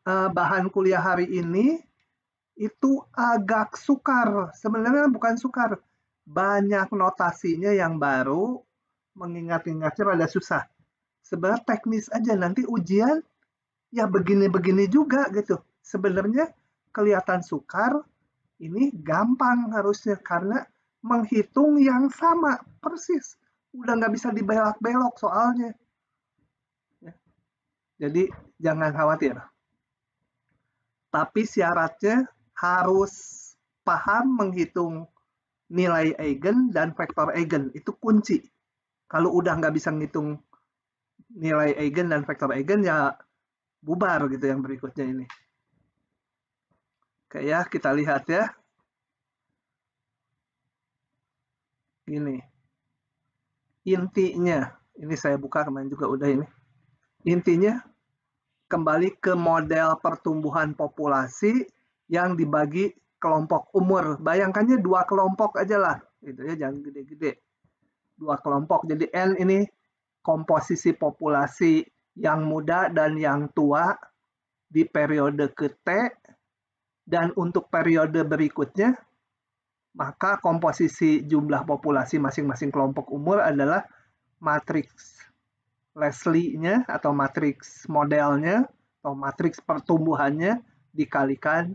bahan kuliah hari ini itu agak sukar. Sebenarnya bukan sukar, banyak notasinya yang baru, mengingat-ingatnya pada susah. Sebenarnya teknis aja, nanti ujian ya begini-begini juga gitu. Sebenarnya kelihatan sukar, ini gampang harusnya karena menghitung yang sama persis. Udah nggak bisa dibelok-belok soalnya. Jadi jangan khawatir. Tapi syaratnya harus paham menghitung nilai eigen dan vektor eigen. Itu kunci. Kalau udah nggak bisa ngitung nilai eigen dan vektor eigen, ya bubar gitu yang berikutnya ini. Oke ya, kita lihat ya. Ini. Intinya, ini saya buka kemarin juga udah ini. Intinya, kembali ke model pertumbuhan populasi yang dibagi kelompok umur. Bayangkannya 2 kelompok aja lah, gitu ya, jangan gede-gede. 2 kelompok. Jadi N ini komposisi populasi yang muda dan yang tua di periode ke T, dan untuk periode berikutnya, maka komposisi jumlah populasi masing-masing kelompok umur adalah matriks Leslie-nya atau matriks modelnya atau matriks pertumbuhannya dikalikan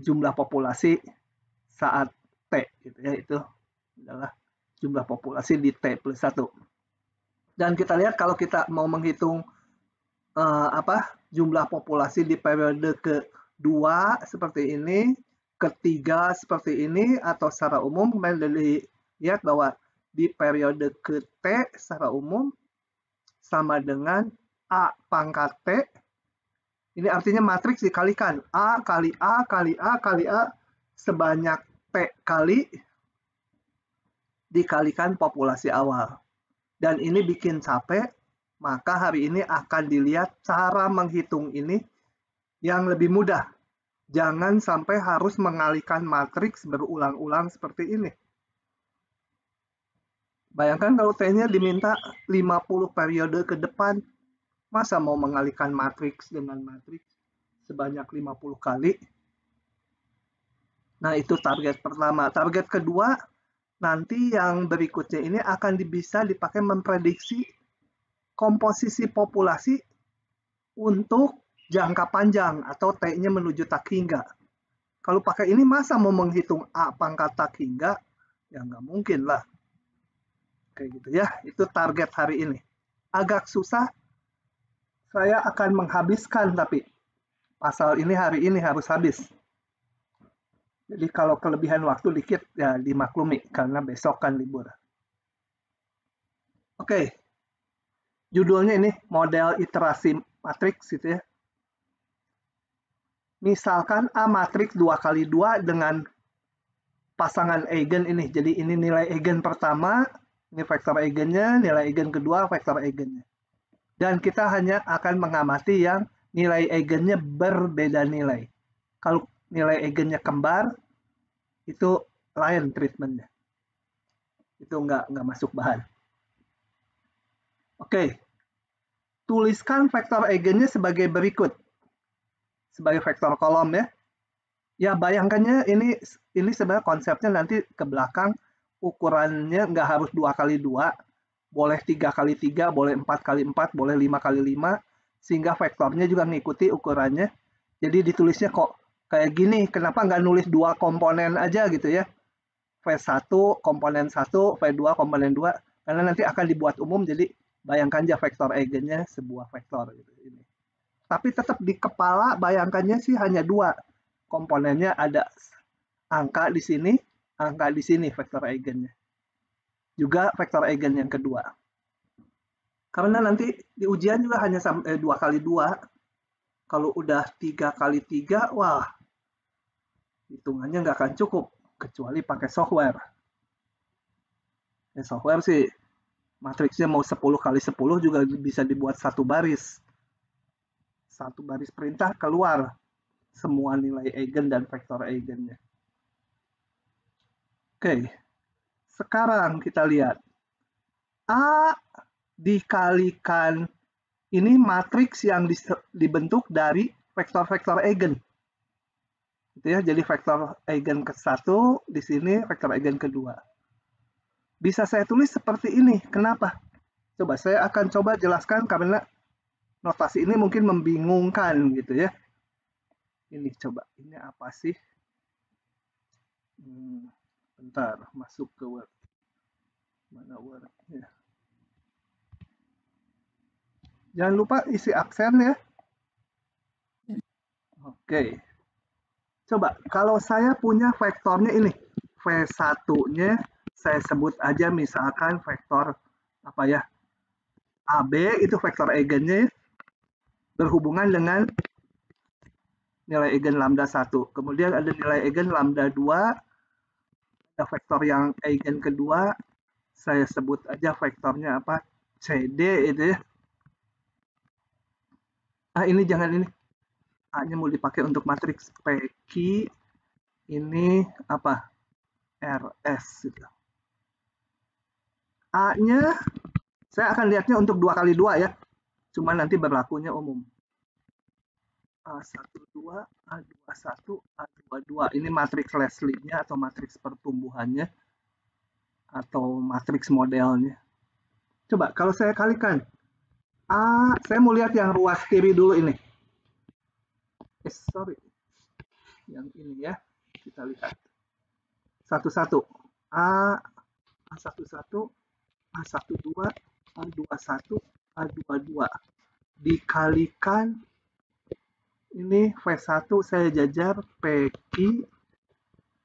jumlah populasi saat T gitu ya, itu adalah jumlah populasi di T plus 1. Dan kita lihat kalau kita mau menghitung jumlah populasi di periode kedua seperti ini, ketiga seperti ini, atau secara umum kemarin dilihat bahwa di periode ke T secara umum sama dengan A pangkat T. Ini artinya matriks dikalikan A kali A kali A kali A sebanyak T kali dikalikan populasi awal. Dan ini bikin capek, maka hari ini akan dilihat cara menghitung ini yang lebih mudah. Jangan sampai harus mengalihkan matriks berulang-ulang seperti ini. Bayangkan kalau T-nya diminta 50 periode ke depan, masa mau mengalihkan matriks dengan matriks sebanyak 50 kali? Nah, itu target pertama. Target kedua, nanti yang berikutnya ini akan bisa dipakai memprediksi komposisi populasi untuk jangka panjang atau T-nya menuju tak hingga. Kalau pakai ini masa mau menghitung A pangkat tak hingga? Ya nggak mungkin lah. Kayak gitu ya, itu target hari ini. Agak susah, saya akan menghabiskan, tapi pasal ini hari ini harus habis. Jadi kalau kelebihan waktu dikit, ya dimaklumi, karena besok kan libur. Oke, judulnya ini model iterasi matriks gitu ya. Misalkan A matriks 2 kali 2 dengan pasangan eigen ini. Jadi ini nilai eigen pertama, ini vektor eigennya, nilai eigen kedua, vektor eigennya. Dan kita hanya akan mengamati yang nilai eigennya berbeda nilai. Kalau nilai eigennya kembar, itu lain treatmentnya. Itu nggak masuk bahan. Oke, tuliskan vektor eigennya sebagai berikut. Sebagai vektor kolom ya. Ya bayangkannya ini sebenarnya konsepnya nanti ke belakang, ukurannya nggak harus 2 kali 2, boleh 3 kali 3, boleh 4 kali 4, boleh 5 kali 5, sehingga vektornya juga mengikuti ukurannya. Jadi ditulisnya kok kayak gini, kenapa nggak nulis 2 komponen aja gitu ya, V1 komponen 1, V2 komponen 2, karena nanti akan dibuat umum, jadi bayangkan aja vektor eigennya sebuah vektor gitu ini. Tapi tetap di kepala bayangkannya sih hanya 2. Komponennya ada angka di sini, angka di sini vektor eigennya. Juga vektor eigen yang kedua. Karena nanti di ujian juga hanya 2 kali 2. Kalau udah 3 kali 3, wah, hitungannya nggak akan cukup, kecuali pakai software. Ya, software sih, matriksnya mau 10 kali 10 juga bisa dibuat satu baris. Satu baris perintah keluar semua nilai eigen dan vektor eigennya. Oke, sekarang kita lihat A dikalikan Ini matriks yang dibentuk dari vektor-vektor eigen. Gitu ya, jadi vektor eigen ke-1, di sini vektor eigen kedua. Bisa saya tulis seperti ini. Kenapa? Coba saya akan coba jelaskan karena notasi ini mungkin membingungkan gitu ya. Ini coba, ini apa sih? Bentar, masuk ke Word. Mana Word-nya? Jangan lupa isi aksen ya. Oke. Coba, kalau saya punya vektornya ini, V1-nya saya sebut aja misalkan vektor apa ya? AB itu vektor eigennya berhubungan dengan nilai eigen lambda 1. Kemudian ada nilai eigen lambda 2. Ada vektor yang eigen kedua, saya sebut aja vektornya apa? CD itu ya. Ini jangan ini. A-nya mau dipakai untuk matriks PQ. Ini apa? RS gitu. A-nya saya akan lihatnya untuk 2 kali 2 ya. Cuma nanti berlakunya umum. A12, A21, A22. Ini matriks Leslie-nya atau matriks pertumbuhannya atau matriks modelnya. Coba kalau saya kalikan. Saya mau lihat yang ruas kiri dulu ini. Sorry. Yang ini ya. Kita lihat. Satu-satu. A11, A12, A21, A22. Dikalikan ini V1 saya jajar PQ,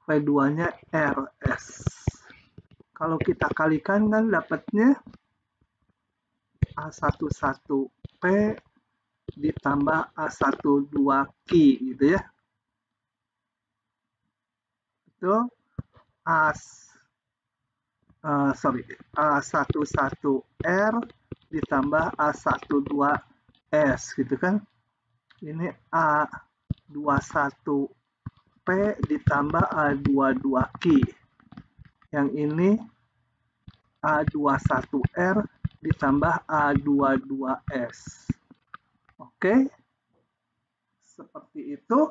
V2-nya RS. Kalau kita kalikan kan dapatnya A11P ditambah A12Q gitu ya. Itu A11R ditambah A12S gitu kan. Ini A21P ditambah A22Q. Yang ini A21R ditambah A22S. Oke. Seperti itu.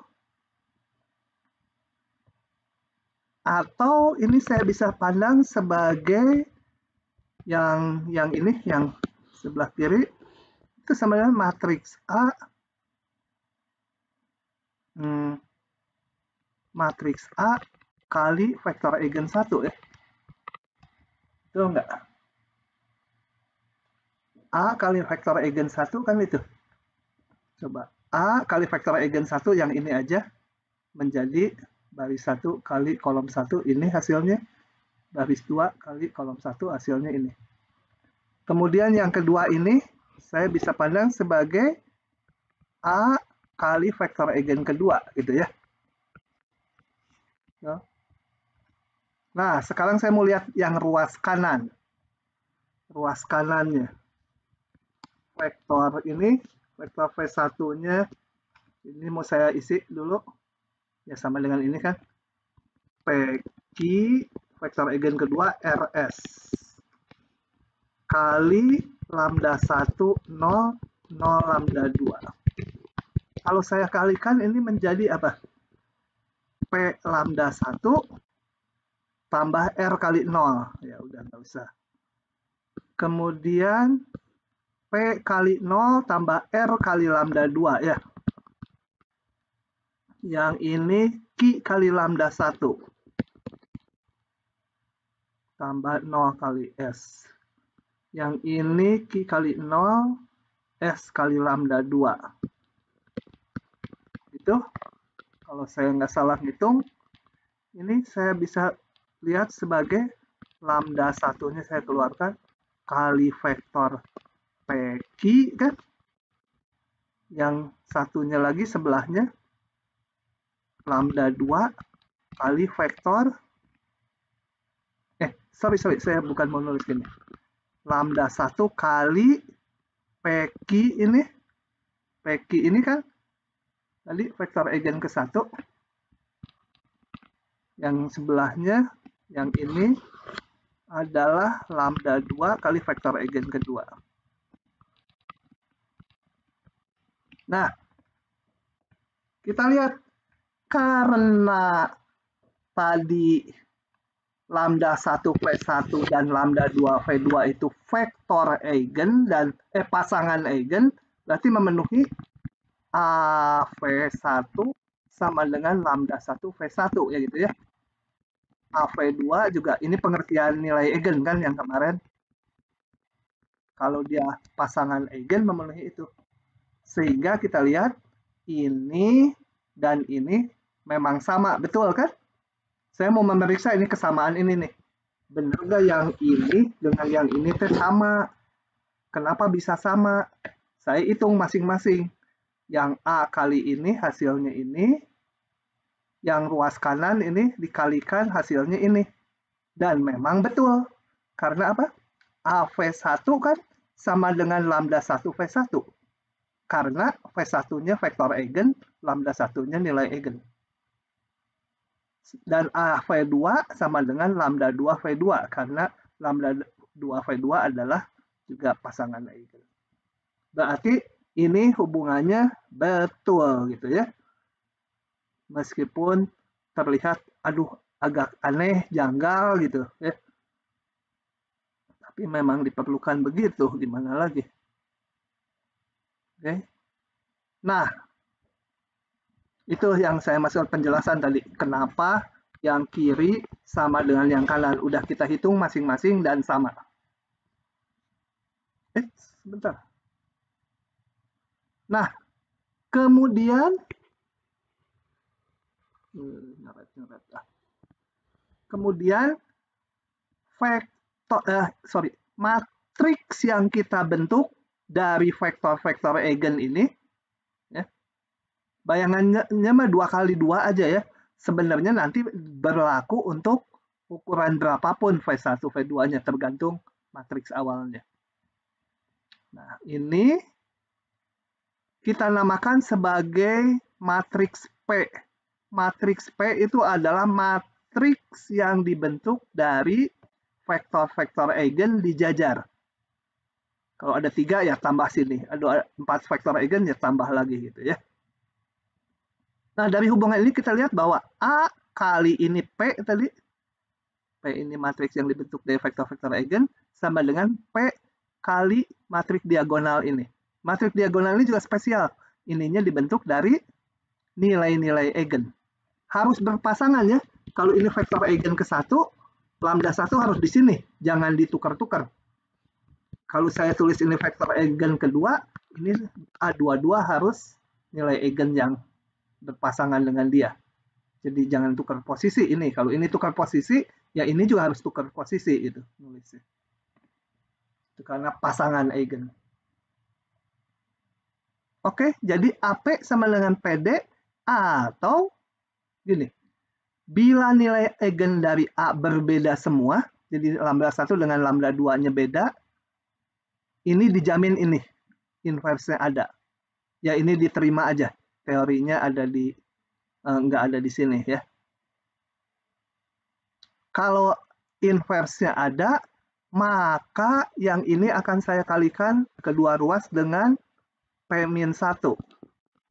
Atau ini saya bisa pandang sebagai yang ini, yang sebelah kiri, itu sama dengan matriks A. Matriks A kali vektor eigen 1 ya. Itu enggak? A kali vektor eigen 1 kan itu. Coba A kali vektor eigen 1 yang ini aja menjadi baris 1 kali kolom 1, ini hasilnya. Baris 2 kali kolom 1 hasilnya ini. Kemudian yang kedua ini saya bisa pandang sebagai A kali vektor eigen kedua gitu ya. Nah, sekarang saya mau lihat yang ruas kanan. Ruas kanannya. Vektor ini, vektor V1-nya, ini mau saya isi dulu. Ya, sama dengan ini kan. PQ, vektor eigen kedua, RS. Kali lambda 1, 0, 0 lambda 2. Kalau saya kalikan ini menjadi apa? P lambda 1 tambah R kali 0. Ya udah, nggak usah. Kemudian P kali 0 tambah R kali lambda 2 ya. Yang ini Q kali lambda 1. Tambah 0 kali S. Yang ini Q kali 0, S kali lambda 2. Itu kalau saya nggak salah ngitung, ini saya bisa lihat sebagai lambda 1-nya saya keluarkan kali vektor PQ kan. Yang satunya lagi sebelahnya lambda 2 kali vektor sorry, saya bukan mau nulis gini. Lambda 1 kali PQ ini kan tadi vektor eigen ke-1. Yang sebelahnya yang ini adalah lambda 2 kali vektor eigen kedua. Nah, kita lihat karena tadi lambda 1 V1 dan lambda 2 V2 itu vektor eigen dan pasangan eigen, berarti memenuhi A V1 sama dengan lambda 1 V1 ya gitu ya. A V2 juga ini pengertian nilai eigen kan yang kemarin. Kalau dia pasangan eigen memenuhi itu. Sehingga kita lihat ini dan ini memang sama, betul kan? Saya mau memeriksa ini kesamaan ini nih. Benar nggak yang ini dengan yang ini teh sama? Kenapa bisa sama? Saya hitung masing-masing. Yang A kali ini hasilnya ini, yang ruas kanan ini dikalikan hasilnya ini. Dan memang betul. Karena apa? A V1 kan sama dengan lambda 1 V1. Karena V1-nya vektor eigen, lambda 1-nya nilai eigen. Dan A V2 sama dengan lambda 2 V2 karena lambda 2 V2 adalah juga pasangan eigen. Berarti ini hubungannya betul gitu ya. Meskipun terlihat aduh agak aneh, janggal gitu ya. Tapi memang diperlukan begitu, gimana lagi. Oke. Nah, itu yang saya maksud penjelasan tadi. Kenapa yang kiri sama dengan yang kanan. Udah kita hitung masing-masing dan sama. Sebentar. Nah, kemudian matriks yang kita bentuk dari vektor-vektor eigen ini, ya, bayangannya mah 2 kali 2 aja ya. Sebenarnya nanti berlaku untuk ukuran berapapun V1, V2-nya, tergantung matriks awalnya. Nah, ini kita namakan sebagai matriks P. Matriks P itu adalah matriks yang dibentuk dari vektor-vektor eigen dijajar. Kalau ada 3 ya tambah sini, ada 4 vektor eigen ya tambah lagi gitu ya. Nah, dari hubungan ini kita lihat bahwa A kali ini P tadi, P ini matriks yang dibentuk dari vektor-vektor eigen, sama dengan P kali matriks diagonal ini. Matriks diagonal ini juga spesial. Ininya dibentuk dari nilai-nilai eigen. Harus berpasangan ya. Kalau ini vektor eigen ke-1, lambda 1 harus di sini. Jangan ditukar-tukar. Kalau saya tulis ini vektor eigen kedua, ini A22 harus nilai eigen yang berpasangan dengan dia. Jadi jangan tukar posisi ini. Kalau ini tukar posisi, ya ini juga harus tukar posisi itu nulisnya. Itu karena pasangan eigen. Oke, jadi AP sama dengan PD atau gini. Bila nilai eigen dari A berbeda semua, jadi lambda 1 dengan lambda 2-nya beda, ini dijamin ini inversnya ada. Ya ini diterima aja. Teorinya ada di nggak ada di sini ya. Kalau inversnya ada, maka yang ini akan saya kalikan kedua ruas dengan P-1.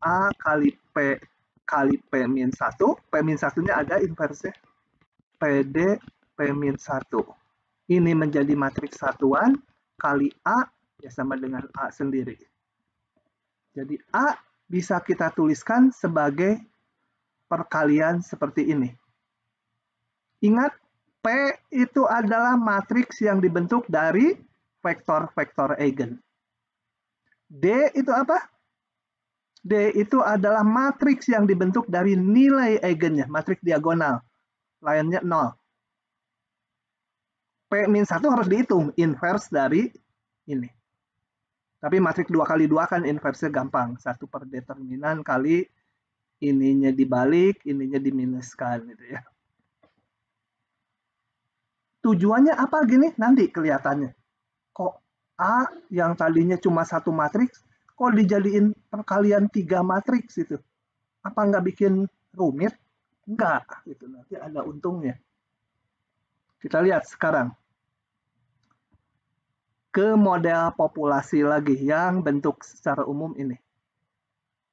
A kali P kali P-1. P-1-nya ada inversnya. PD P-1. Ini menjadi matriks satuan kali A ya sama dengan A sendiri. Jadi A bisa kita tuliskan sebagai perkalian seperti ini. Ingat, P itu adalah matriks yang dibentuk dari vektor-vektor eigen. D itu apa? D itu adalah matriks yang dibentuk dari nilai eigennya, matriks diagonal. Lainnya 0. P-1 harus dihitung, inverse dari ini. Tapi matriks 2 kali 2 kan inversnya gampang. 1 per determinan kali ininya dibalik, ininya diminuskan gitu ya. Tujuannya apa gini? Nanti kelihatannya. Kok A yang tadinya cuma 1 matriks, kok dijadiin perkalian 3 matriks itu? Apa nggak bikin rumit? Enggak, gitu. Nanti ada untungnya. Kita lihat sekarang. Ke model populasi lagi yang bentuk secara umum ini.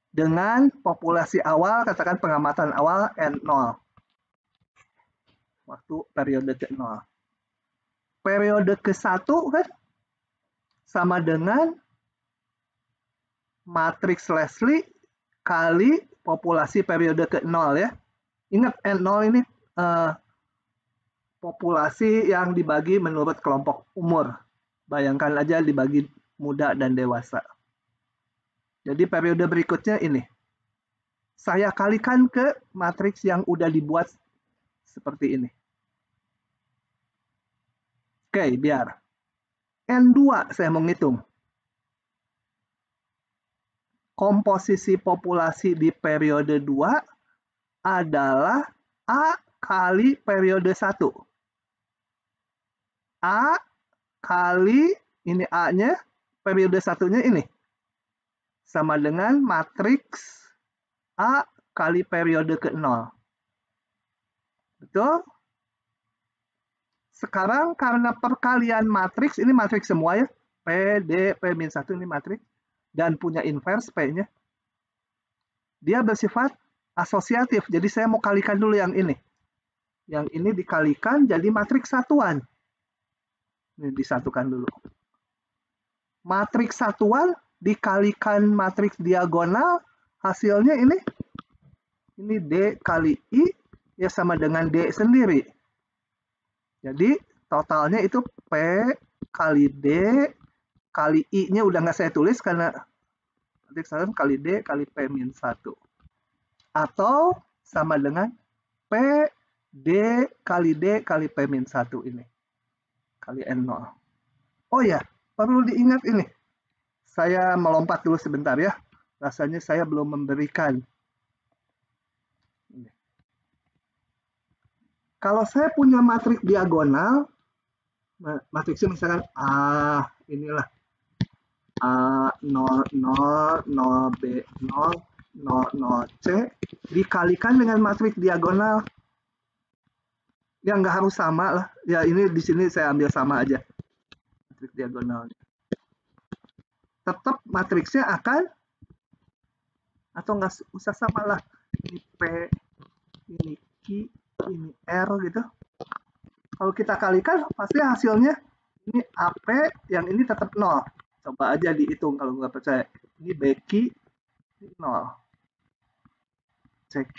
dengan populasi awal, katakan pengamatan awal N0. Waktu periode ke-0. Periode ke-1 kan sama dengan matriks Leslie kali populasi periode ke-0 ya. Ingat N0 ini populasi yang dibagi menurut kelompok umur. Bayangkan aja dibagi muda dan dewasa. Jadi periode berikutnya ini. Saya kalikan ke matriks yang udah dibuat seperti ini. Oke, biar. N2 saya mau ngitung. Komposisi populasi di periode 2 adalah A kali periode 1. A kali, ini A-nya, periode 1-nya ini. Sama dengan matriks A kali periode ke-0. Betul? Sekarang karena perkalian matriks, ini matriks semua ya. P, D, P-1 ini matriks. Dan punya inverse P-nya. Dia bersifat asosiatif. Jadi saya mau kalikan dulu yang ini. Yang ini dikalikan jadi matriks satuan. Ini disatukan dulu. Matriks satuan dikalikan matriks diagonal, hasilnya ini. Ini D kali I, ya sama dengan D sendiri. Jadi totalnya itu P kali D kali I-nya udah nggak saya tulis karena matriks satuan kali D kali P-1. Atau sama dengan P D kali D kali P-1 ini. Kali N0. Oh ya, perlu diingat ini. Saya melompat dulu sebentar ya. Rasanya saya belum memberikan. Ini. Kalau saya punya matriks diagonal, matriksnya misalkan A, inilah. A, 0, 0, 0, B, 0, 0, 0, C, dikalikan dengan matriks diagonal. Ya nggak harus sama lah. Ya ini di sini saya ambil sama aja. Matriks diagonalnya. Tetap matriksnya akan, atau nggak usah sama lah. Ini P, ini Q, ini R gitu. Kalau kita kalikan, pasti hasilnya ini AP, yang ini tetap 0. Coba aja dihitung kalau nggak percaya. Ini BQ, ini 0. CQ,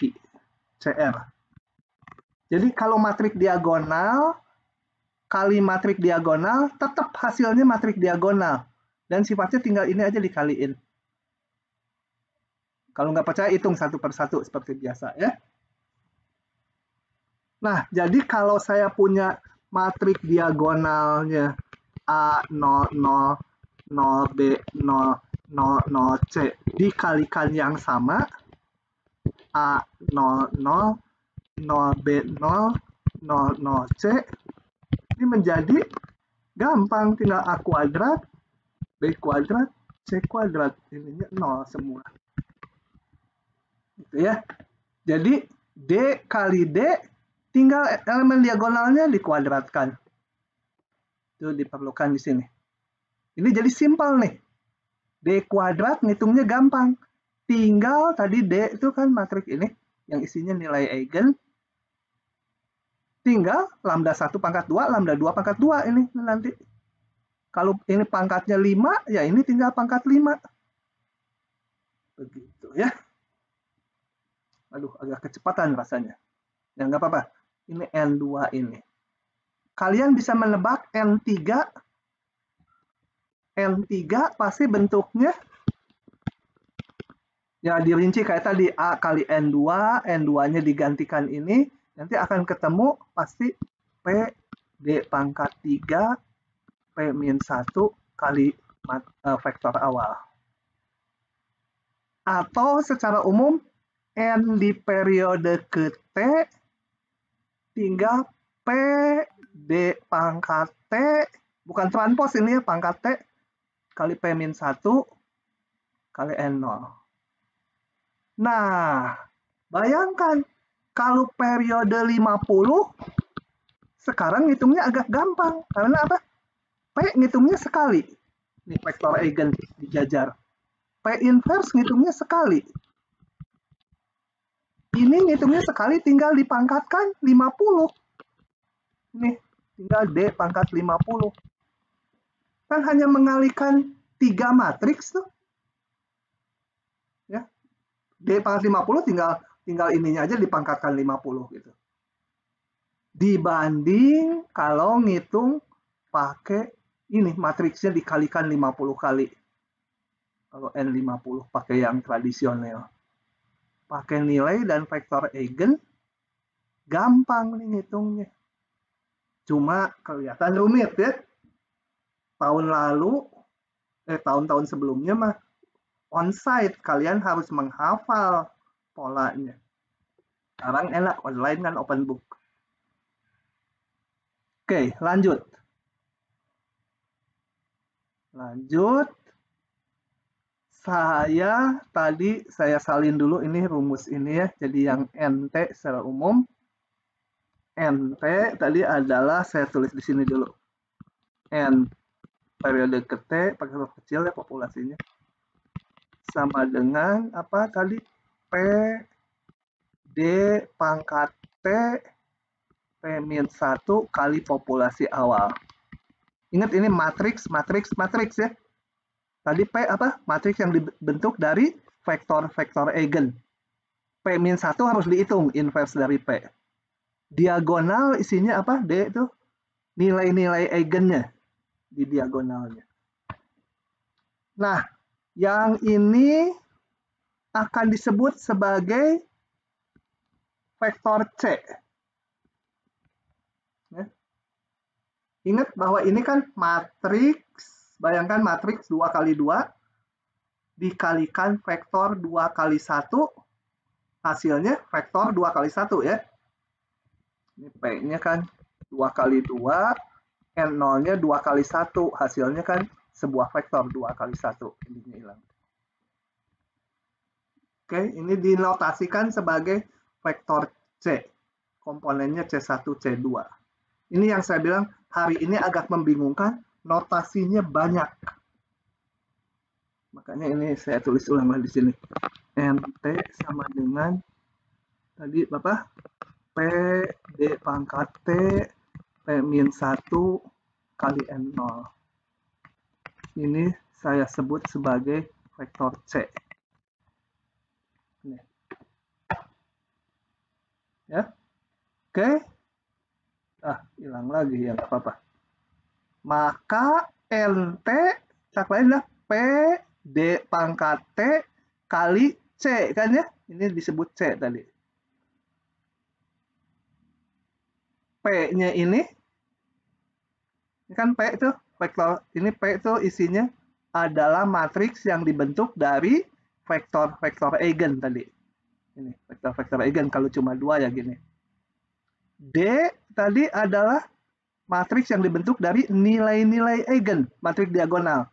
CR. Jadi kalau matriks diagonal, kali matriks diagonal, tetap hasilnya matriks diagonal. Dan sifatnya tinggal ini aja dikaliin. Kalau nggak percaya, hitung satu per satu seperti biasa ya. Nah, jadi kalau saya punya matriks diagonalnya A00, 0B0, 00C dikalikan yang sama, A00, 0B0, 00C, ini menjadi gampang, tinggal A kuadrat, B kuadrat, C kuadrat, ininya 0 semua. Gitu ya. Jadi D kali D, tinggal elemen diagonalnya dikuadratkan. Itu diperlukan di sini. Ini jadi simpel nih. D kuadrat ngitungnya gampang. Tinggal tadi D itu kan matriks ini, yang isinya nilai eigen. Tinggal lambda 1 pangkat 2, lambda 2 pangkat 2 ini nanti. Kalau ini pangkatnya 5, ya ini tinggal pangkat 5. Begitu ya. Aduh, agak kecepatan rasanya. Ya nggak apa-apa. Ini N2 ini. Kalian bisa menebak N3. N3 pasti bentuknya ya dirinci kayak tadi A kali N2, N2-nya digantikan ini, nanti akan ketemu pasti P D pangkat 3 P-1 kali vektor awal. Atau secara umum N di periode ke-T tinggal P D pangkat T, bukan transpos ini ya, pangkat T kali P-1 kali N0. Nah, bayangkan kalau periode 50, sekarang ngitungnya agak gampang. Karena apa? P ngitungnya sekali. Ini vektor eigen dijajar. P inverse ngitungnya sekali. Ini ngitungnya sekali tinggal dipangkatkan 50. Ini tinggal D pangkat 50. Kan hanya mengalihkan 3 matriks tuh. Ya. D pangkat 50 tinggal ininya aja dipangkatkan 50 gitu. Dibanding kalau ngitung pakai ini matriksnya dikalikan 50 kali. Kalau N50 pakai yang tradisional. Pakai nilai dan vektor eigen, gampang nih ngitungnya. Cuma kelihatan rumit ya. Tahun-tahun sebelumnya mah on-site, kalian harus menghafal polanya. Sekarang enak, online kan open book. Oke, lanjut. Saya salin dulu ini rumus ini ya. Jadi yang NT secara umum. NT tadi adalah, saya tulis di sini dulu. N periode ke T, pakai huruf kecil ya populasinya. Sama dengan apa tadi? P D pangkat T P-1 kali populasi awal. Ingat ini matriks ya. Tadi P apa? Matriks yang dibentuk dari vektor eigen. P-1 harus dihitung inverse dari P. Diagonal isinya apa? D itu nilai-nilai eigennya di diagonalnya. Nah, yang ini akan disebut sebagai vektor C. Ya. Ingat bahwa ini kan matriks, bayangkan matriks 2 kali 2 dikalikan vektor 2 kali 1, hasilnya vektor 2 kali 1 ya. Ini P-nya kan 2 kali 2, N0-nya 2 kali 1, hasilnya kan sebuah vektor 2 kali 1. Ininya hilang. Oke, ini dinotasikan sebagai vektor C. Komponennya C1, C2. Ini yang saya bilang hari ini agak membingungkan, notasinya banyak. Makanya ini saya tulis ulang di sini. NT sama dengan tadi Bapak P D pangkat T P-1 kali N0. Ini saya sebut sebagai vektor C. Ini. Ya. Oke. Hilang lagi ya, nggak apa-apa. Maka NT adalah P D pangkat T kali C kan ya. Ini disebut C tadi. P-nya ini kan P itu vektor, ini P itu isinya adalah matriks yang dibentuk dari vektor eigen tadi. Ini vektor eigen kalau cuma 2 ya gini. D tadi adalah matriks yang dibentuk dari nilai-nilai eigen, matriks diagonal.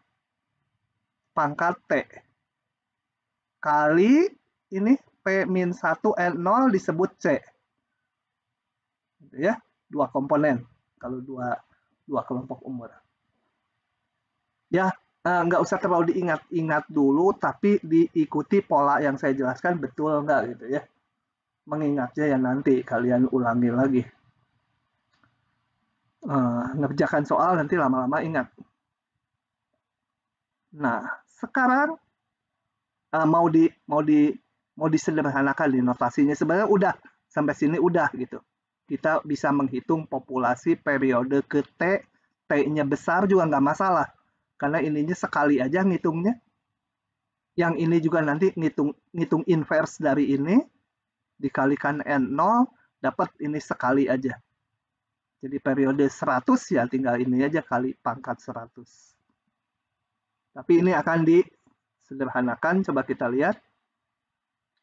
Pangkat T. Kali ini P-1 N0 disebut C. Gitu ya, 2 komponen kalau 2 kelompok umur. Ya, nggak usah terlalu diingat dulu, tapi diikuti pola yang saya jelaskan betul nggak gitu ya. Mengingatnya ya nanti kalian ulangi lagi. Ngerjakan soal nanti lama-lama ingat. Nah, sekarang mau disederhanakan di notasinya. Sebenarnya udah sampai sini udah gitu. Kita bisa menghitung populasi periode ke T, T-nya besar juga nggak masalah. Karena ininya sekali aja ngitungnya. Yang ini juga nanti ngitung inverse dari ini, dikalikan N0, dapat ini sekali aja. Jadi periode 100 ya tinggal ini aja kali pangkat 100. Tapi ini akan disederhanakan, coba kita lihat.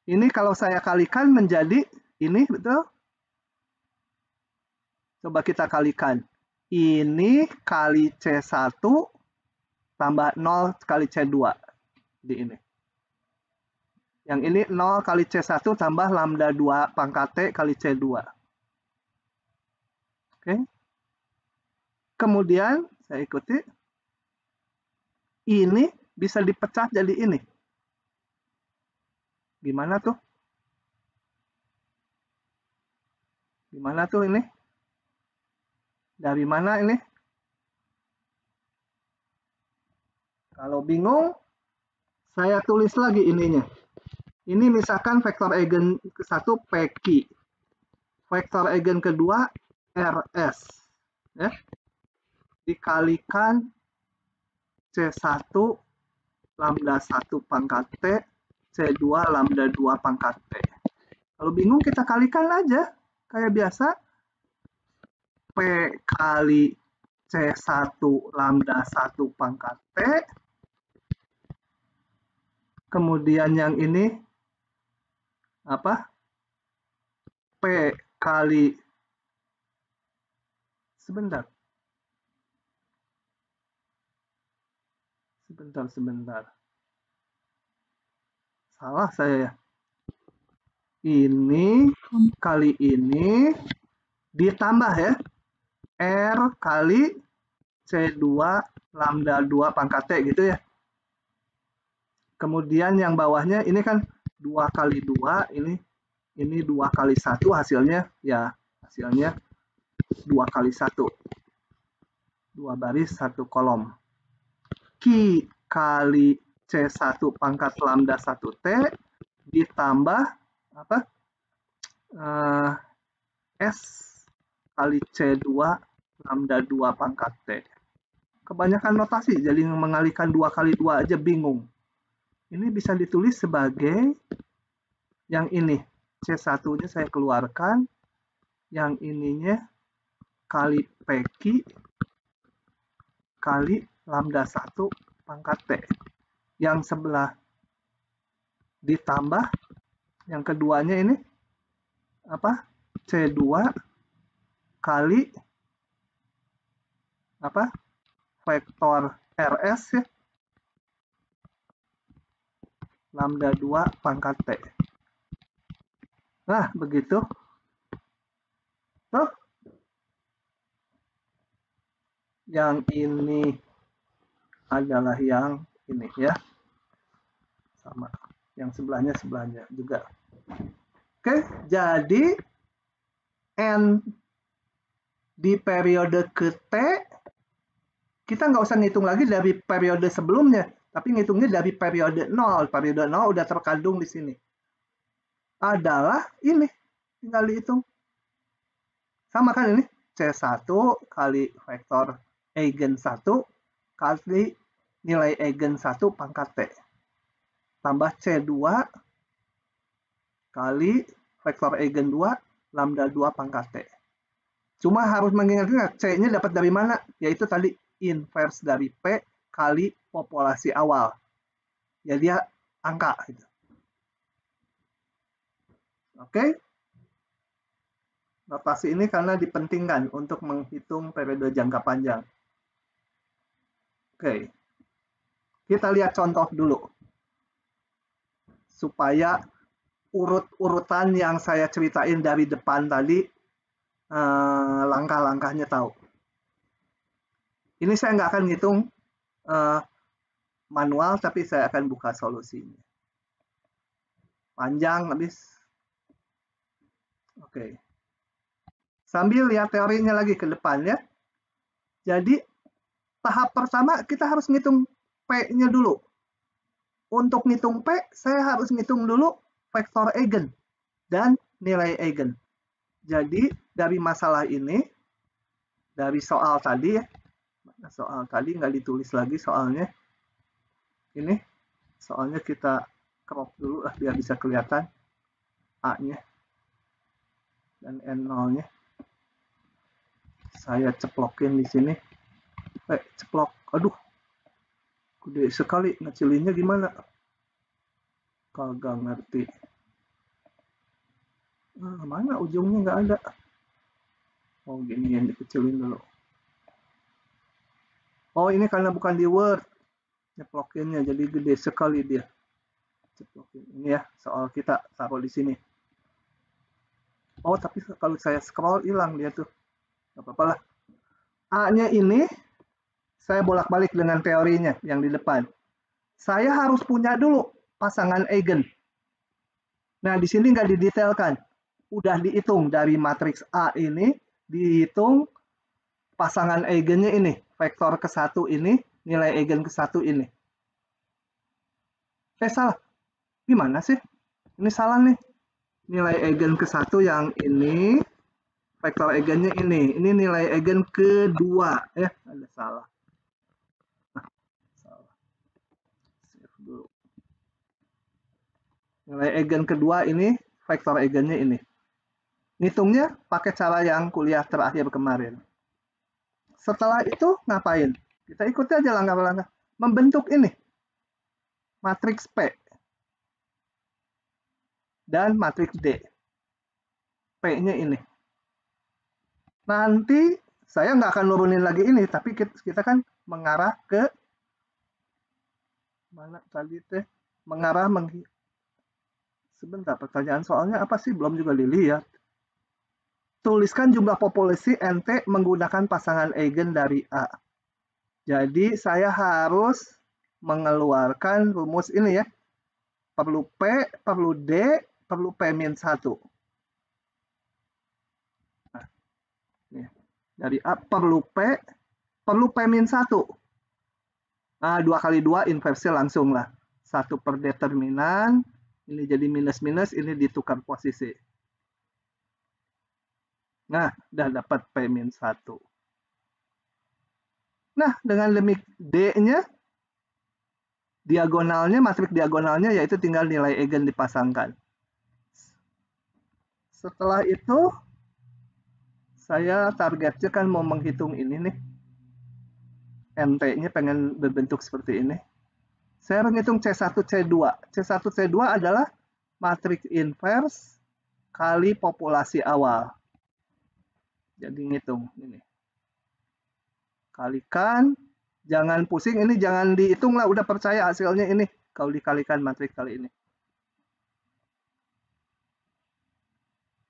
Ini kalau saya kalikan menjadi ini, betul? Coba kita kalikan. Ini kali C1 tambah 0 kali C2 di ini. Yang ini 0 kali C1 tambah lambda 2 pangkat T kali C2. Oke. Kemudian saya ikuti. Ini bisa dipecah jadi ini. Gimana tuh? Gimana tuh ini? Dari mana ini? Kalau bingung, saya tulis lagi ininya. Ini misalkan vektor eigen ke-1 PQ. Vektor eigen kedua RS. Ya. Dikalikan C1 lambda 1 pangkat T, C2 lambda 2 pangkat T. Kalau bingung kita kalikan aja. Kayak biasa. P kali C1 lambda 1 pangkat T. Kemudian yang ini apa? P kali sebentar. Salah saya ya. Ini kali ini ditambah ya. R kali C2 lambda 2 pangkat T gitu ya. Kemudian yang bawahnya ini kan 2 kali 2, ini 2 kali 1 hasilnya ya, hasilnya 2 kali 1. 2 baris 1 kolom. Q kali C1 pangkat lambda 1T ditambah apa? S kali C2 lambda 2 pangkat T. Kebanyakan notasi, jadi mengalihkan 2 kali 2 aja bingung. Ini bisa ditulis sebagai yang ini. C1-nya saya keluarkan, yang ininya kali PQ kali lambda 1 pangkat T. Yang sebelah ditambah, yang keduanya ini apa? C2 kali apa? Vektor RS ya. Lambda 2 pangkat T. Nah, begitu. Tuh. Yang ini adalah yang ini ya. Sama. Yang sebelahnya juga. Oke, jadi N di periode ke-T, kita nggak usah ngitung lagi dari periode sebelumnya, tapi ngitungnya dari periode 0. Periode 0 udah terkandung di sini. Adalah ini, tinggal dihitung. Sama kan ini? C1 kali vektor eigen 1 kali nilai eigen 1 pangkat T. Tambah C2 kali vektor eigen 2 lambda 2 pangkat T. Cuma harus mengingat C-nya dapat dari mana? Yaitu tadi inverse dari P kali populasi awal. Ya dia angka. Gitu. Oke. Notasi ini karena dipentingkan untuk menghitung periode jangka panjang. Oke. Kita lihat contoh dulu. Supaya urut-urutan yang saya ceritain dari depan tadi, langkah-langkahnya tahu. Ini saya nggak akan ngitung manual, tapi saya akan buka solusinya. Panjang habis. Oke. Sambil lihat teorinya lagi ke depan ya. Jadi tahap pertama kita harus ngitung P-nya dulu. Untuk ngitung P, saya harus ngitung dulu vektor eigen dan nilai eigen. Jadi dari masalah ini, dari soal tadi ya, soal tadi nggak ditulis lagi soalnya. Ini soalnya kita crop dulu lah biar bisa kelihatan A-nya dan N0-nya. Saya ceplokin di sini. Ceplok. Aduh. Gede sekali. Ngecilinnya gimana? Kagak ngerti. Mana ujungnya nggak ada. Oh, gini yang dikecilin dulu. Oh, ini karena bukan di Word. Nyeplokinnya jadi gede sekali dia. Ceplokin. Ini ya, soal kita taruh di sini. Oh, tapi kalau saya scroll hilang dia tuh. Gak apa-apa lah. A-nya ini saya bolak-balik dengan teorinya yang di depan. Saya harus punya dulu pasangan eigen. Nah, di sini nggak didetailkan. Udah dihitung dari matriks A ini, dihitung pasangan eigennya ini, vektor ke-1 ini, nilai eigen ke-1 ini. Salah. Gimana sih? Ini salah nih. Nilai eigen ke-1 yang ini, vektor eigennya ini. Ini nilai eigen kedua. Ada salah. Salah. Save dulu. Nilai eigen kedua ini, vektor eigennya ini. Ngitungnya pakai cara yang kuliah terakhir kemarin. Setelah itu ngapain? Kita ikuti aja langkah-langkah. Membentuk ini. Matriks P. Dan matriks D. P-nya ini. Nanti saya nggak akan nurunin lagi ini, tapi kita kan mengarah ke mana tadi teh? Mengarah sebentar, pertanyaan soalnya apa sih? Belum juga dilihat. Tuliskan jumlah populasi NT menggunakan pasangan eigen dari A. Jadi saya harus mengeluarkan rumus ini ya. Perlu P, perlu D, perlu P-1. Nah, dari A perlu P, perlu P-1. Nah, 2 kali 2 inversi langsung lah. 1 per determinan, ini jadi minus-minus, ini ditukar posisi. Nah, udah dapat P-1. Nah, dengan D-nya, diagonalnya, matriks diagonalnya, yaitu tinggal nilai eigen dipasangkan. Setelah itu, saya targetnya kan mau menghitung ini nih. NT-nya pengen berbentuk seperti ini. Saya menghitung C1, C2. C1, C2 adalah matriks inverse kali populasi awal. Jadi ngitung ini. Kalikan, jangan pusing, ini jangan dihitung lah, udah percaya hasilnya ini. Kalau dikalikan matriks kali ini.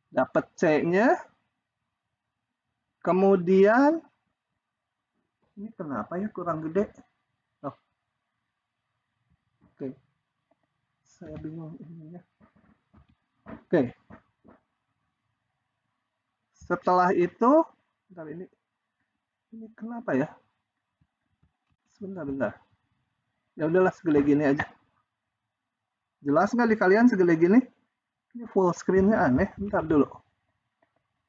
Dapat C-nya. Kemudian, ini kenapa ya kurang gede? Oh. Oke. Saya bingung ininya. Oke. Setelah itu, bentar ini kenapa ya? Sebentar. Ya udahlah segede gini aja. Jelas nggak di kalian segede gini? Ini full screen-nya aneh. Bentar dulu.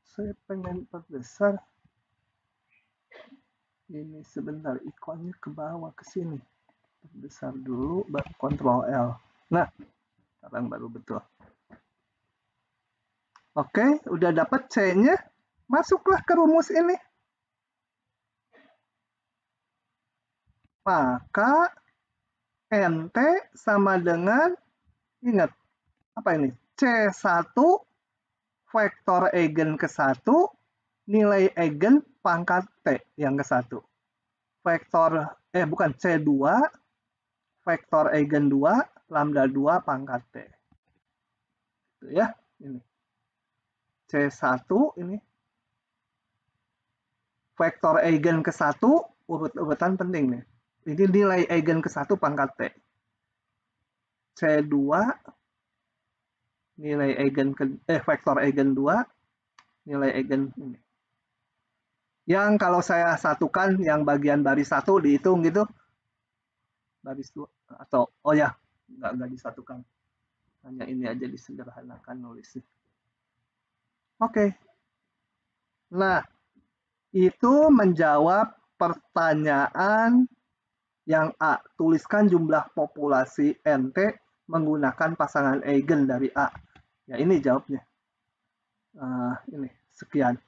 Saya pengen perbesar. Ini sebentar, ikonnya ke bawah ke sini. Perbesar dulu, baru Ctrl L. Nah, sekarang baru betul. Oke, udah dapat C-nya. Masuklah ke rumus ini. Maka NT sama dengan, ingat, apa ini? C1 vektor eigen ke-1 nilai eigen pangkat T yang ke-1. Vektor, bukan C2 vektor eigen 2 lambda 2 pangkat T. Itu ya, ini. C1 ini vektor eigen ke-1, urut-urutan penting nih. Ini nilai eigen ke-1 pangkat T. C2 nilai eigen vektor eigen 2 nilai eigen ini. Yang kalau saya satukan yang bagian baris 1 dihitung gitu. Baris 2 atau enggak disatukan. Hanya ini aja disederhanakan nulisnya. Oke. Nah, itu menjawab pertanyaan yang A. Tuliskan jumlah populasi NT menggunakan pasangan eigen dari A. Ya, ini jawabnya. Ini, sekian.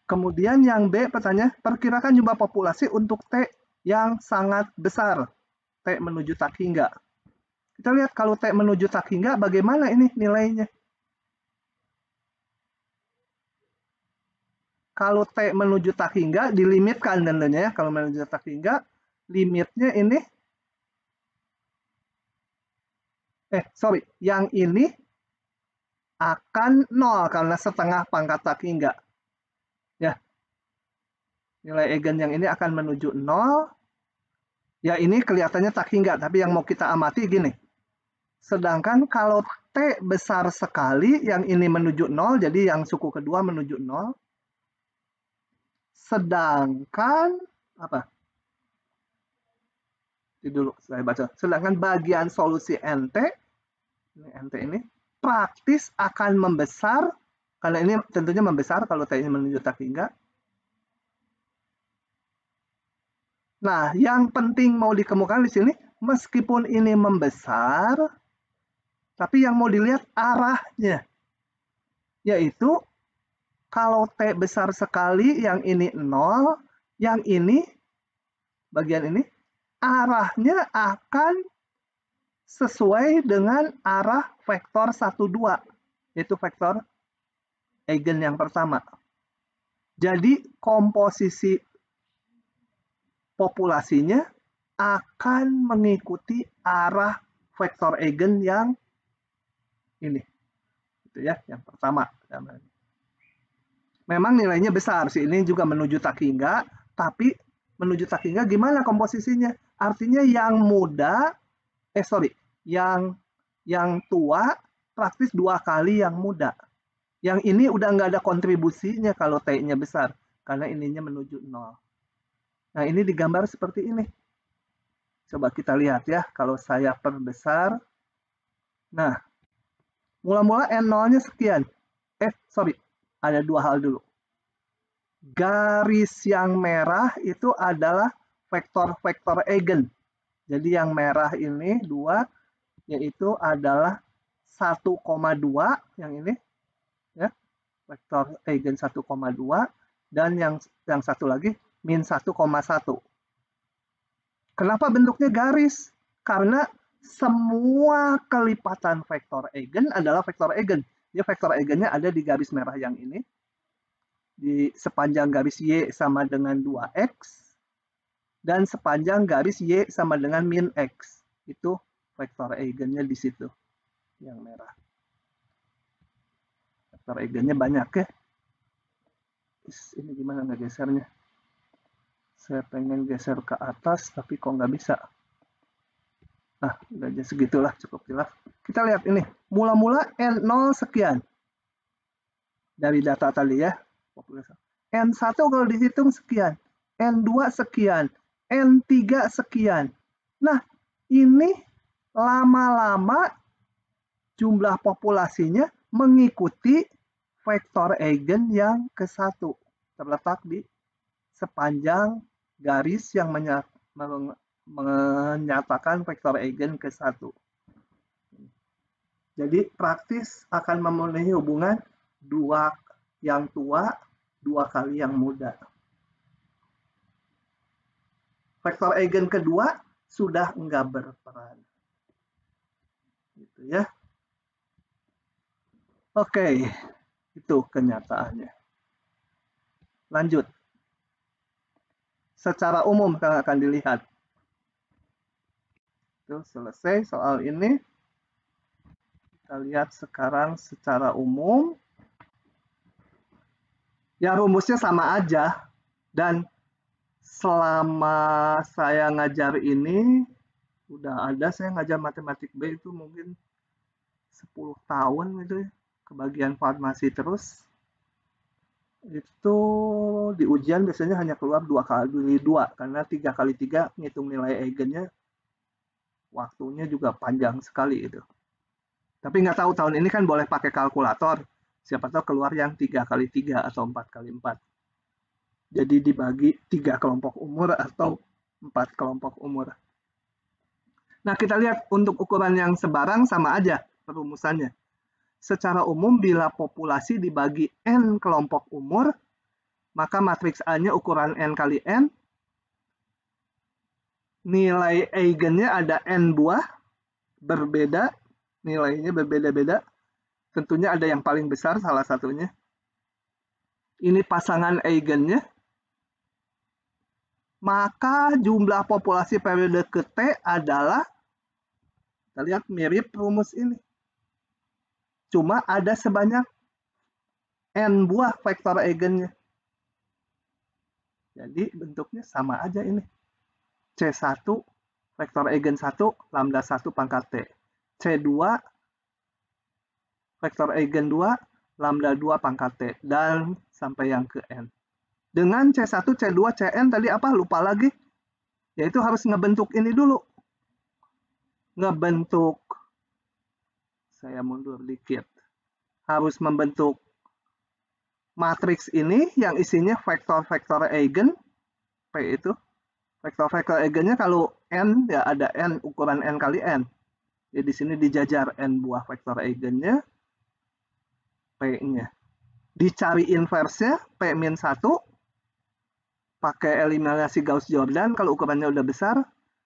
Kemudian yang B, pertanyaan, perkirakan jumlah populasi untuk T yang sangat besar. T menuju tak hingga. Kita lihat kalau T menuju tak hingga, bagaimana ini nilainya? Kalau T menuju tak hingga, dilimitkan tentunya ya. Kalau menuju tak hingga, limitnya ini, yang ini akan 0 karena setengah pangkat tak hingga. Ya. Nilai eigen yang ini akan menuju 0. Ya, ini kelihatannya tak hingga, tapi yang mau kita amati gini. Sedangkan kalau T besar sekali, yang ini menuju 0, jadi yang suku kedua menuju 0. Sedangkan, apa? Ini dulu saya baca. Sedangkan bagian solusi NT, ini praktis akan membesar, karena ini tentunya membesar kalau T-nya menuju tak hingga. Nah, yang penting mau dikemukakan di sini, meskipun ini membesar, tapi yang mau dilihat arahnya. Yaitu, kalau T besar sekali, yang ini 0, yang ini, bagian ini, arahnya akan sesuai dengan arah vektor 1, 2, yaitu vektor eigen yang pertama. Jadi, komposisi populasinya akan mengikuti arah vektor eigen yang ini, itu ya, yang pertama. Memang nilainya besar sih, ini juga menuju tak hingga, tapi menuju tak hingga gimana komposisinya? Artinya yang muda, yang tua praktis 2 kali yang muda. Yang ini udah nggak ada kontribusinya kalau T-nya besar, karena ininya menuju 0. Nah, ini digambar seperti ini. Coba kita lihat ya, kalau saya perbesar. Nah, mula-mula N0-nya sekian. Ada 2 hal dulu. Garis yang merah itu adalah vektor-vektor eigen. Jadi yang merah ini 2, yaitu adalah 1,2, yang ini, ya, vektor eigen 1,2, dan yang satu lagi min 1,1. Kenapa bentuknya garis? Karena semua kelipatan vektor eigen adalah vektor eigen. Jadi vektor eigennya ada di garis merah yang ini. Di sepanjang garis Y sama dengan 2X. Dan sepanjang garis Y sama dengan min X. Itu vektor eigennya di situ. Yang merah. Vektor eigennya banyak ya. Ini gimana ngegesernya? Saya pengen geser ke atas, tapi kok nggak bisa. Nah, udah segitulah, cukup jelas. Kita lihat ini, mula-mula N0 sekian. Dari data tadi ya. N1 kalau dihitung sekian. N2 sekian. N3 sekian. Nah, ini lama-lama jumlah populasinya mengikuti vektor eigen yang ke-1. Terletak di sepanjang garis yang menyatakan vektor eigen ke-1. Jadi praktis akan memenuhi hubungan 2 yang tua, 2 kali yang muda. Vektor eigen kedua sudah enggak berperan. Gitu ya. Oke, itu kenyataannya. Lanjut. Secara umum akan dilihat. Itu selesai soal ini. Kita lihat sekarang secara umum. Ya rumusnya sama aja. Dan selama saya ngajar ini, udah ada saya ngajar matematik B itu mungkin 10 tahun gitu ya. Kebagian farmasi terus. Itu di ujian biasanya hanya keluar 2 kali 2. Karena 3 kali 3 ngitung nilai eigennya. Waktunya juga panjang sekali itu. Tapi nggak tahu tahun ini kan boleh pakai kalkulator. Siapa tahu keluar yang 3 kali 3 atau 4 kali 4. Jadi dibagi 3 kelompok umur atau 4 kelompok umur. Nah, kita lihat untuk ukuran yang sebarang sama aja perumusannya. Secara umum bila populasi dibagi N kelompok umur, maka matriks A-nya ukuran N kali N. Nilai eigennya ada N buah, berbeda, nilainya berbeda-beda. Tentunya ada yang paling besar salah satunya. Ini pasangan eigennya. Maka jumlah populasi periode ke T adalah, kita lihat mirip rumus ini. Cuma ada sebanyak N buah vektor eigennya. Jadi bentuknya sama aja ini. C1, vektor eigen 1, lambda 1 pangkat T. C2, vektor eigen 2, lambda 2 pangkat T, dan sampai yang ke N. Dengan C1, C2, Cn tadi apa? Lupa lagi. Yaitu harus ngebentuk ini dulu. Ngebentuk, saya mundur dikit. Harus membentuk matriks ini yang isinya vektor-vektor eigen, P itu. Vektor-vektor eigennya kalau N, ya ada N, ukuran N kali N. Jadi di sini dijajar N buah vektor eigennya, P-nya. Dicari inverse-nya, P-1, pakai eliminasi Gauss-Jordan, kalau ukurannya udah besar,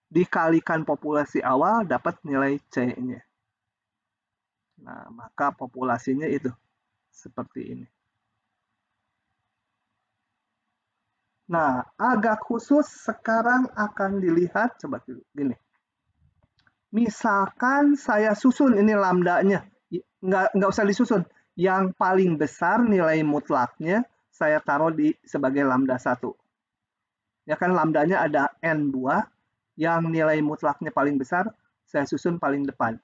dikalikan populasi awal, dapat nilai C-nya. Nah, maka populasinya itu, seperti ini. Nah, agak khusus sekarang akan dilihat, coba gini. Misalkan saya susun ini lambdanya, nggak usah disusun. Yang paling besar nilai mutlaknya saya taruh sebagai lambda 1. Ya kan lambdanya ada N buah, yang nilai mutlaknya paling besar, saya susun paling depan.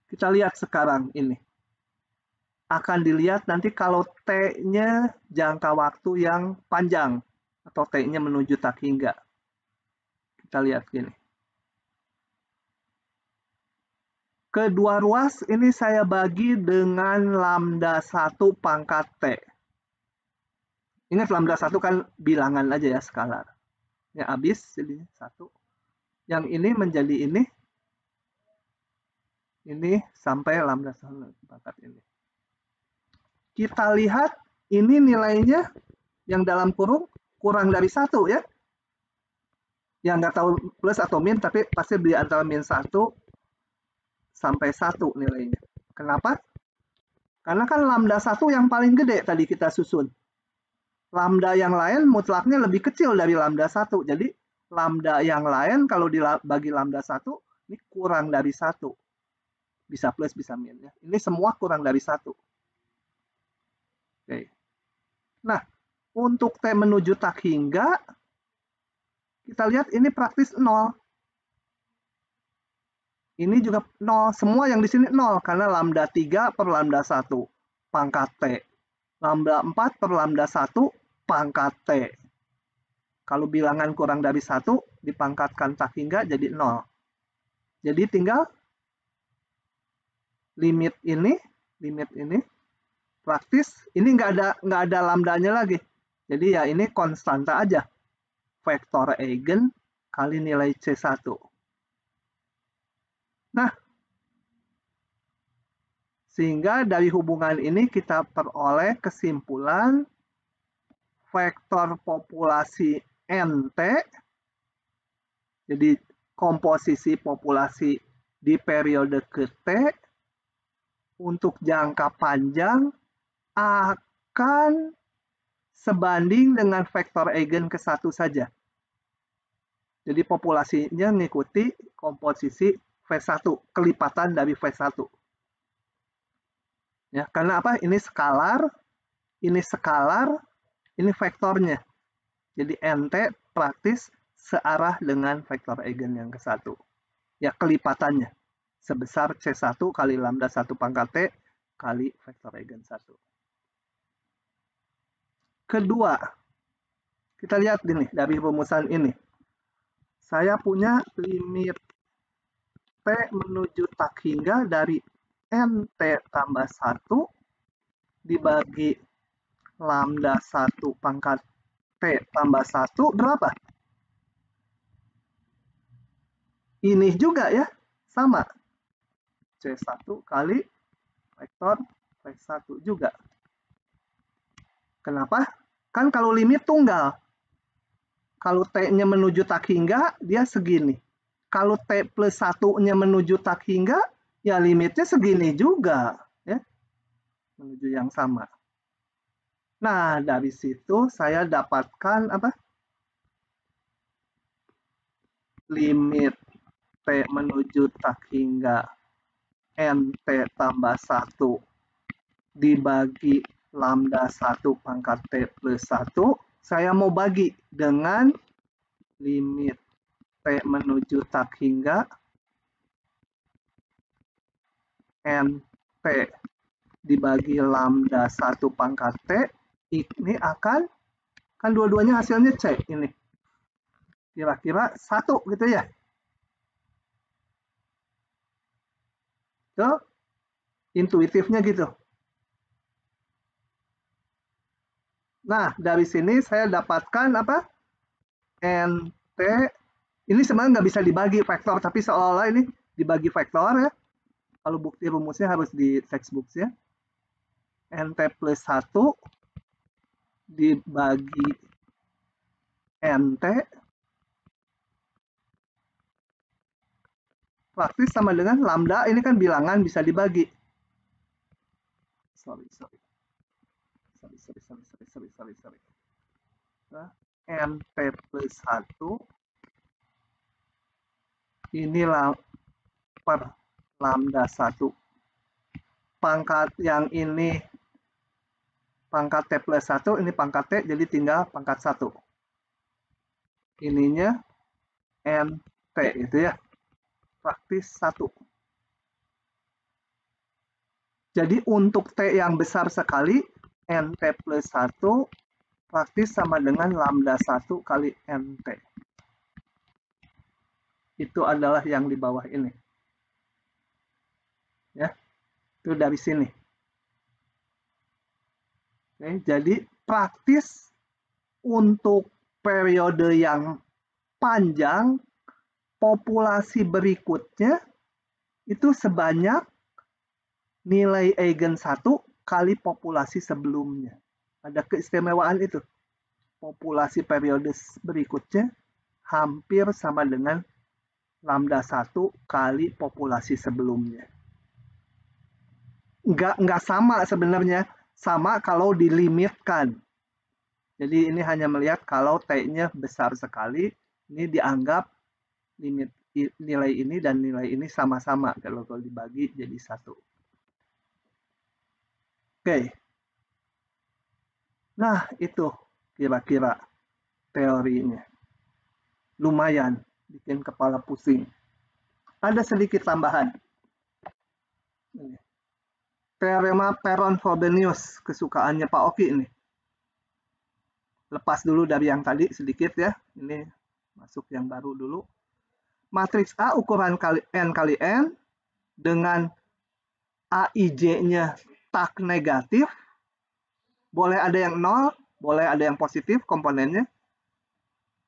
Kita lihat sekarang ini. Akan dilihat nanti kalau T-nya jangka waktu yang panjang, atau T-nya menuju tak hingga. Kita lihat gini. Kedua ruas ini saya bagi dengan lambda 1 pangkat T. Ingat lambda 1 kan bilangan aja ya, skalar. Ya habis jadi 1. Yang ini menjadi ini sampai lambda 1 pangkat ini. Kita lihat ini nilainya yang dalam kurung kurang dari 1 ya. Yang nggak tahu plus atau min, tapi pasti di antara min 1 sampai 1 nilainya. Kenapa? Karena kan lambda 1 yang paling gede tadi kita susun. Lambda yang lain mutlaknya lebih kecil dari lambda 1. Jadi lambda yang lain kalau dibagi lambda 1 ini kurang dari 1. Bisa plus, bisa min. Ya. Ini semua kurang dari 1. Oke. Nah, untuk T menuju tak hingga, kita lihat ini praktis 0. Ini juga 0. Semua yang di sini 0. Karena lambda 3 per lambda 1 pangkat T. Lambda 4 per lambda 1 pangkat T. Kalau bilangan kurang dari 1, dipangkatkan tak hingga jadi 0. Jadi tinggal limit ini praktis. Ini nggak ada lambdanya lagi. Jadi ya ini konstanta aja. Vektor eigen kali nilai C1. Nah, sehingga dari hubungan ini kita peroleh kesimpulan vektor populasi NT, jadi komposisi populasi di periode ke-T untuk jangka panjang akan sebanding dengan vektor eigen ke-1 saja. Jadi populasinya mengikuti komposisi V1, kelipatan dari V1. Ya, karena apa? Ini skalar, ini vektornya. Jadi NT praktis searah dengan vektor eigen yang ke-1. Ya, kelipatannya. Sebesar C1 kali lambda 1 pangkat T kali vektor eigen 1. Kedua, kita lihat ini dari rumusan ini. Saya punya limit T menuju tak hingga dari NT tambah 1 dibagi lambda 1 pangkat T tambah 1 berapa? Ini juga ya, sama. C1 kali vektor V1 juga. Kenapa? Kan kalau limit tunggal. Kalau T-nya menuju tak hingga, dia segini. Kalau T plus 1-nya menuju tak hingga, ya limitnya segini juga. Ya. Menuju yang sama. Nah, dari situ saya dapatkan apa? Limit T menuju tak hingga NT tambah 1 dibagi lambda 1 pangkat T plus 1. Saya mau bagi dengan limit T menuju tak hingga NT dibagi lambda 1 pangkat T, ini akan, kan dua-duanya hasilnya C ini. Kira-kira 1 gitu ya. Itu intuitifnya gitu. Nah, dari sini saya dapatkan apa? NT, ini sebenarnya nggak bisa dibagi vektor, tapi seolah-olah ini dibagi vektor ya. Kalau bukti rumusnya harus di textbook ya. NT plus 1 dibagi NT praktis sama dengan lambda, ini kan bilangan bisa dibagi. Sorry. Nah, NT plus 1 inilah per lambda 1. Pangkat yang ini pangkat T plus 1, ini pangkat T, jadi tinggal pangkat 1. Ininya NT itu ya, praktis 1. Jadi untuk T yang besar sekali, NT plus 1 praktis sama dengan lambda 1 kali NT. Itu adalah yang di bawah ini. Ya, itu dari sini. Oke, jadi praktis untuk periode yang panjang, populasi berikutnya itu sebanyak nilai eigen 1 kali populasi sebelumnya. Ada keistimewaan itu. Populasi periode berikutnya hampir sama dengan lambda 1 kali populasi sebelumnya. Nggak sama sebenarnya, sama kalau dilimitkan. Jadi ini hanya melihat kalau T-nya besar sekali, ini dianggap limit nilai ini dan nilai ini sama-sama. Kalau dibagi jadi 1. Oke. Nah, itu kira-kira teorinya. Lumayan, bikin kepala pusing. Ada sedikit tambahan. Teorema Perron-Frobenius, kesukaannya Pak Oki ini. Lepas dulu dari yang tadi sedikit ya. Ini masuk yang baru dulu. Matriks A ukuran N kali N dengan AIJ-nya tak negatif. Boleh ada yang 0, boleh ada yang positif komponennya.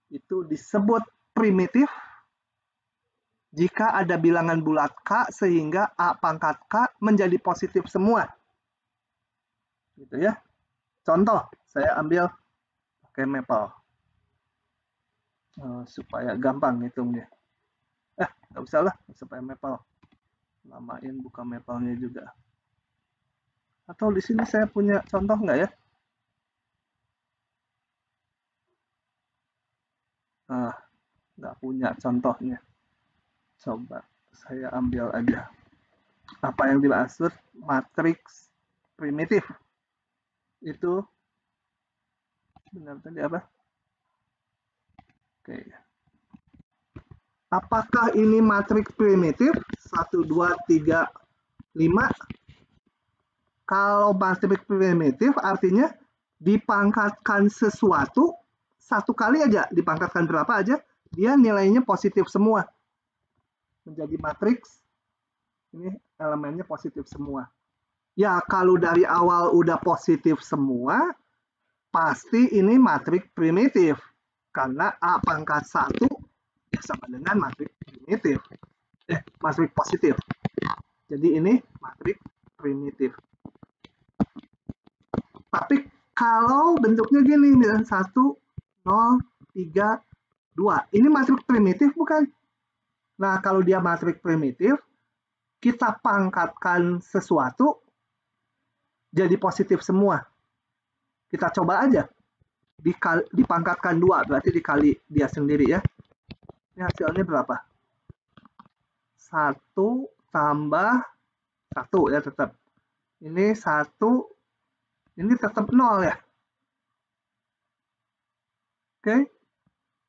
Itu disebut primitif jika ada bilangan bulat K sehingga A pangkat K menjadi positif semua. Gitu ya. Contoh, saya ambil pakai Maple. Supaya gampang hitungnya. Nggak usah lah, supaya Maple. Lamain buka Maple-nya juga. Atau di sini saya punya contoh nggak ya? Nggak punya contohnya. Coba saya ambil aja. Apa yang dimaksud matriks primitif? Itu benar tadi apa? Oke. Apakah ini matriks primitif? 1, 2, 3, 5. Kalau matriks primitif artinya dipangkatkan sesuatu satu kali aja, dipangkatkan berapa aja, dia nilainya positif semua. Menjadi matriks, ini elemennya positif semua. Ya, kalau dari awal udah positif semua, pasti ini matriks primitif. Karena A pangkat 1 ya sama dengan matriks primitif. Matriks positif. Jadi ini matriks primitif. Tapi kalau bentuknya gini, 1, 0, 3, 2. Ini matriks primitif bukan? Nah, kalau dia matriks primitif, kita pangkatkan sesuatu jadi positif semua. Kita coba aja. Dipangkatkan 2, berarti dikali dia sendiri ya. Ini hasilnya berapa? 1 tambah 1 ya tetap. Ini 1, ini tetap 0 ya. Oke.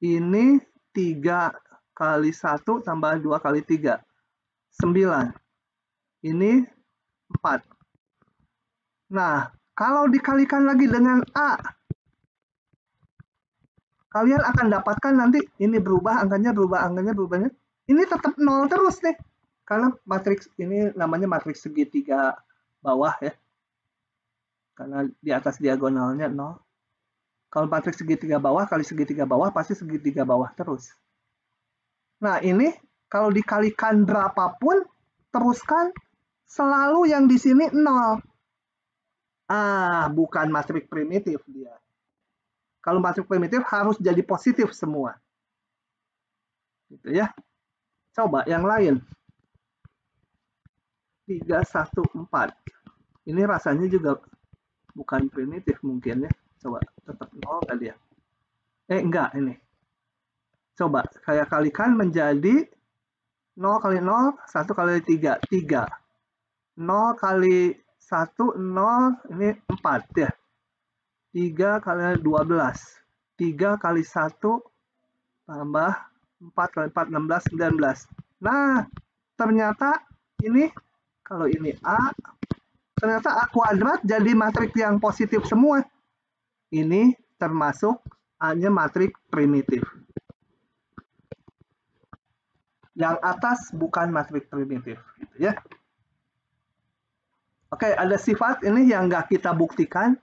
Ini 3 kali 1 tambah 2 kali 3. 9. Ini 4. Nah, kalau dikalikan lagi dengan A, kalian akan dapatkan nanti ini berubah angkanya, berubahnya. Ini tetap 0 terus nih. Karena matriks ini namanya matriks segitiga bawah ya. Karena di atas diagonalnya 0. Kalau matriks segitiga bawah kali segitiga bawah pasti segitiga bawah terus. Nah, ini kalau dikalikan berapapun, teruskan selalu yang di sini 0. Bukan matriks primitif dia. Kalau matriks primitif harus jadi positif semua. Gitu ya. Coba yang lain. 3, 1, 4. Ini rasanya juga bukan primitif mungkin ya. Coba tetap 0 kali ya. Enggak ini. Coba saya kalikan menjadi 0 kali 0, 1 kali 3. 3. 0 kali 1, 0, ini 4 ya. 3 kali 12. 3 kali 1 tambah 4 kali 4, 16, 19. Nah, ternyata ini, kalau ini A, ternyata A kuadrat jadi matriks yang positif semua. Ini termasuk A-nya matriks primitif. Yang atas bukan matriks primitif. Gitu ya. Oke, ada sifat ini yang nggak kita buktikan.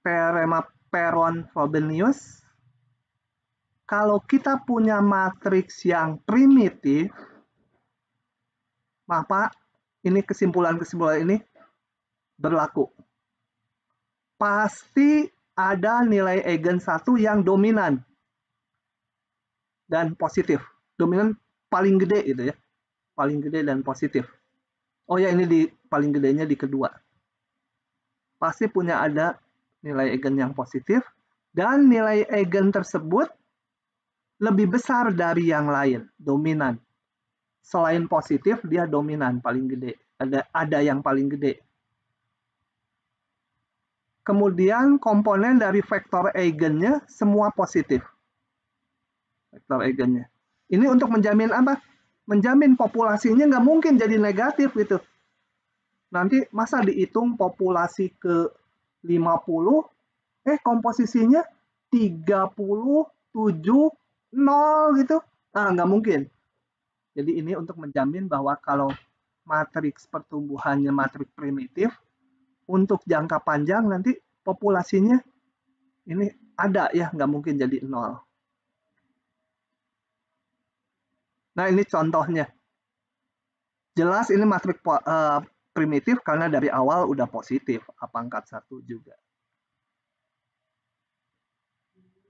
Teorema Perron-Frobenius. Kalau kita punya matriks yang primitif, maka ini kesimpulan-kesimpulan ini berlaku. Pasti ada nilai eigen 1 yang dominan dan positif. Dominan paling gede gitu ya. Paling gede dan positif. Oh ya, ini di paling gedenya di kedua. Pasti punya ada nilai eigen yang positif dan nilai eigen tersebut lebih besar dari yang lain, dominan. Selain positif, dia dominan paling gede. Ada yang paling gede. Kemudian komponen dari vektor eigennya semua positif. Vektor eigennya. Ini untuk menjamin apa? Menjamin populasinya nggak mungkin jadi negatif gitu. Nanti masa dihitung populasi ke 50, komposisinya 37, 0 gitu. Nggak mungkin. Jadi ini untuk menjamin bahwa kalau matriks pertumbuhannya matriks primitif, untuk jangka panjang nanti populasinya ini ada ya, nggak mungkin jadi 0. Nah, ini contohnya. Jelas ini matriks primitif karena dari awal udah positif, A pangkat 1 juga.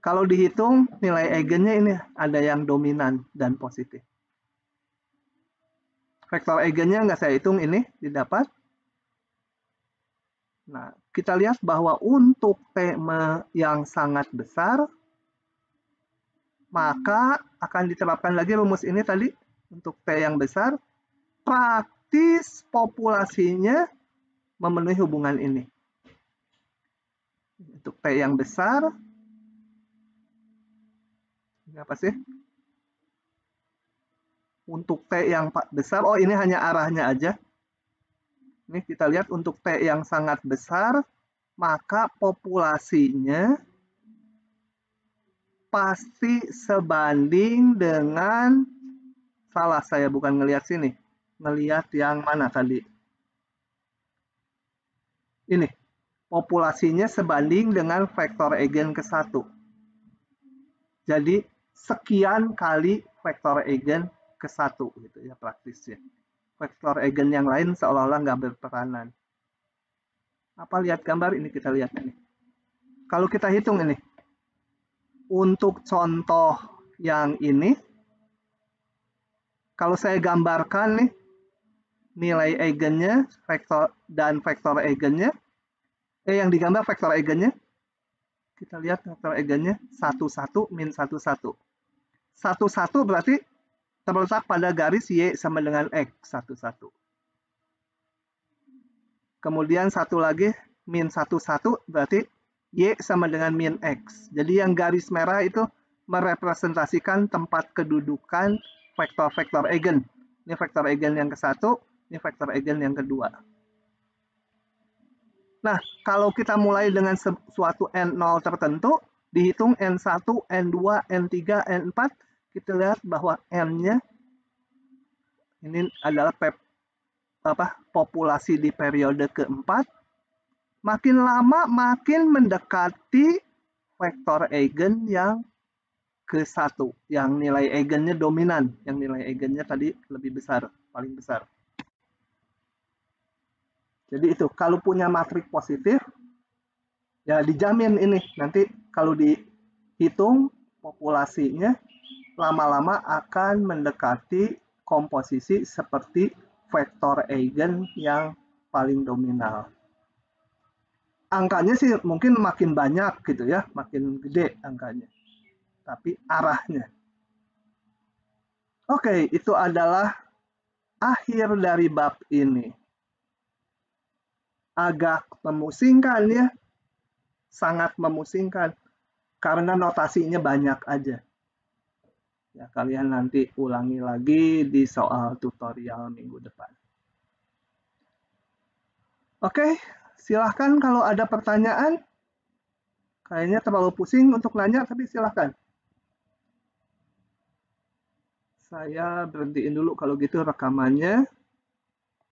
Kalau dihitung nilai eigennya ini ada yang dominan dan positif. Vektor eigennya nggak saya hitung, ini didapat. Nah, kita lihat bahwa untuk T yang sangat besar, maka akan diterapkan lagi rumus ini tadi. Untuk T yang besar, praktis populasinya memenuhi hubungan ini. Untuk T yang besar, ini apa sih? Untuk T yang besar, ini hanya arahnya aja. Ini kita lihat untuk T yang sangat besar, maka populasinya pasti sebanding dengan, salah saya bukan ngelihat sini, ngelihat yang mana tadi? Ini, populasinya sebanding dengan vektor eigen ke 1. Jadi sekian kali vektor eigen ke 1 gitu ya praktisnya. Vektor eigen yang lain seolah-olah nggak berperanan. Apa lihat gambar ini, kita lihat ini. Kalau kita hitung ini, untuk contoh yang ini, kalau saya gambarkan nih, nilai eigennya vektor dan vektor eigennya, yang digambar vektor eigennya, kita lihat vektor eigennya 1, 1, min 1, 1. 1, 1 berarti terletak pada garis Y sama dengan X, 1, 1. Kemudian satu lagi, min 1, 1 berarti Y sama dengan min X. Jadi yang garis merah itu merepresentasikan tempat kedudukan vektor-vektor eigen. Ini vektor eigen yang ke-1, ini vektor eigen yang kedua. Nah, kalau kita mulai dengan suatu N0 tertentu, dihitung N1, N2, N3, N4, kita lihat bahwa N-nya ini adalah populasi di periode keempat. Makin lama makin mendekati vektor eigen yang ke-1, yang nilai eigennya dominan, yang nilai eigennya tadi lebih besar, paling besar. Jadi itu, kalau punya matrik positif, ya dijamin ini, nanti kalau dihitung populasinya, lama-lama akan mendekati komposisi seperti vektor eigen yang paling dominan. Angkanya sih mungkin makin banyak gitu ya, makin gede angkanya. Tapi arahnya. Oke, itu adalah akhir dari bab ini. Agak memusingkan ya, sangat memusingkan karena notasinya banyak aja. Ya, kalian nanti ulangi lagi di soal tutorial minggu depan. Oke, silahkan kalau ada pertanyaan. Kayaknya terlalu pusing untuk nanya, tapi silahkan. Saya berhentiin dulu kalau gitu rekamannya.